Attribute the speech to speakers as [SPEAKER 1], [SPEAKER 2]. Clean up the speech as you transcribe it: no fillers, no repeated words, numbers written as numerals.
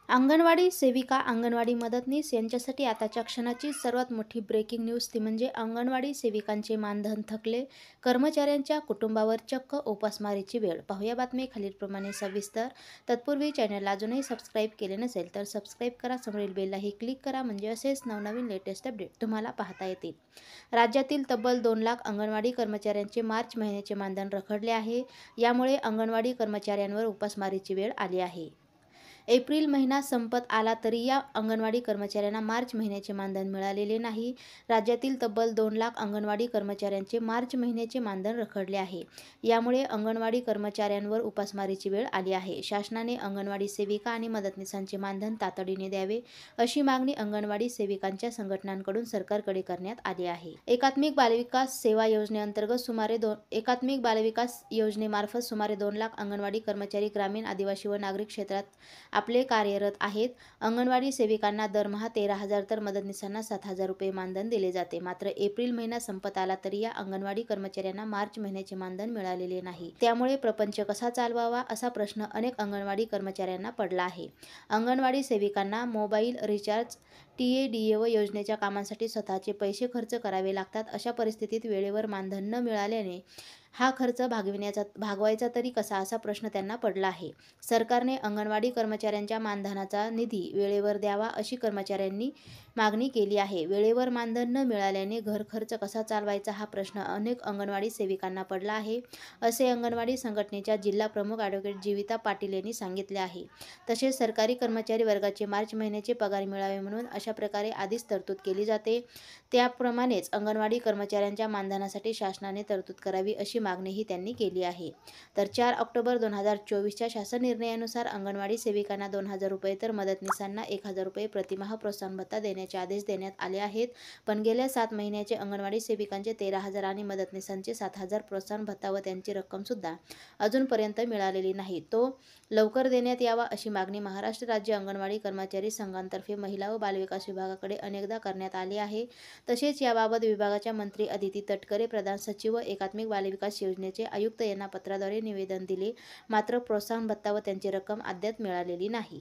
[SPEAKER 1] अंगणवाडी सेविका, अंगणवाडी मदतनीस यांच्यासाठी आताच्या क्षणाची सर्वात मोठी ब्रेकिंग न्यूज ती म्हणजे अंगणवाडी सेविकांचे मानधन थकले, कर्मचाऱ्यांच्या कुटुंबावर चक्क उपासमारीची वेळ. पाहूया बातमी खालीलप्रमाणे सविस्तर. तत्पूर्वी चॅनलला अजूनही सबस्क्राईब केले नसेल तर सबस्क्राईब करा, समोरील बेललाही क्लिक करा म्हणजे असेच नवनवीन लेटेस्ट अपडेट तुम्हाला पाहता येतील. राज्यातील तब्बल 2 लाख अंगणवाडी कर्मचाऱ्यांचे मार्च महिन्याचे मानधन रखडले आहे. यामुळे अंगणवाडी कर्मचाऱ्यांवर उपासमारीची वेळ आली आहे. एप्रिल महिना संपत आला तरी या अंगणवाडी कर्मचाऱ्यांना मार्च महिन्याचे मानधन मिळालेले नाही. राज्यातील तब्बल 2 लाख अंगणवाडी कर्मचाऱ्यांचे मार्च महिन्याचे मानधन रखडले आहे. यामुळे अंगणवाडी कर्मचाऱ्यांवर उपासमारीची वेळ आली आहे. शासनाने अंगणवाडी सेविका आणि मदतनीसांचे मानधन तातडीने द्यावे अशी मागणी अंगणवाडी सेविकांच्या संघटनांकडून सरकारकडे करण्यात आली आहे. एकात्मिक बालविकास सेवा योजनेअंतर्गत एकात्मिक बालविकास योजनेमार्फत सुमारे 2 लाख अंगणवाडी कर्मचारी ग्रामीण, आदिवासी व नागरिक क्षेत्रात आपले कार्यरत आहेत. अंगणवाडी सेविकांना दरमहा 13,000 तर मदतनीसांना 7,000 रुपये मानधन दिले जाते. मात्र एप्रिल महिना संपत आला तरी या अंगणवाडी कर्मचाऱ्यांना मार्च महिन्याचे मानधन मिळालेले नाही. त्यामुळे प्रपंच कसा चालवावा असा प्रश्न अनेक अंगणवाडी कर्मचाऱ्यांना पडला आहे. अंगणवाडी सेविकांना मोबाईल रिचार्ज, टीएडीए व योजनेच्या कामांसाठी स्वतःचे पैसे खर्च करावे लागतात. अशा परिस्थितीत वेळेवर मानधन न मिळाल्याने हा खर्च भागवायचा तरी कसा असा प्रश्न त्यांना पडला आहे. सरकारने अंगणवाडी कर्मचाऱ्यांच्या मानधनाचा निधी वेळेवर द्यावा अशी कर्मचाऱ्यांनी मागणी केली आहे. वेळेवर मानधन न मिळाल्याने घर खर्च कसा चालवायचा हा प्रश्न अनेक अंगणवाडी सेविकांना पडला आहे, असे अंगणवाडी संघटनेच्या जिल्हा प्रमुख ॲडव्होकेट जीविता पाटील यांनी सांगितले आहे. तसेच सरकारी कर्मचारी वर्गाचे मार्च महिन्याचे पगार मिळावे म्हणून अशा प्रकारे आधीच तरतूद केली जाते. त्याप्रमाणेच अंगणवाडी कर्मचाऱ्यांच्या मानधनासाठी शासनाने तरतूद करावी अशी मागणीही त्यांनी केली आहे. तर 4 ऑक्टोबर 2024च्या शासन निर्णयानुसार अंगणवाडी सेविकांना 2,000 रुपये तर मदतनीसांना 1,000 रुपये प्रतिमाह प्रोत्साहन भत्ता देण्याचे आदेश देण्यात आले आहेत. पण गेल्या 7 महिन्याचे अंगणवाडी सेविकांचे 13,000 आणि मदतनीसांचे 7,000 प्रोत्साहन भत्ता व त्यांची रक्कमसुद्धा अजूनपर्यंत मिळालेली नाही. तो लवकर देण्यात यावा अशी मागणी महाराष्ट्र राज्य अंगणवाडी कर्मचारी संघांतर्फे महिला व बालविकास विभागाकडे अनेकदा करण्यात आली आहे. तसेच याबाबत विभागाच्या मंत्री अदिती तटकरे, प्रधान सचिव व एकात्मिक बालविकास योजनेचे आयुक्त यांना पत्राद्वारे निवेदन दिले. मात्र प्रोत्साहन भत्ता व त्यांची रक्कम अद्याप मिळालेली नाही.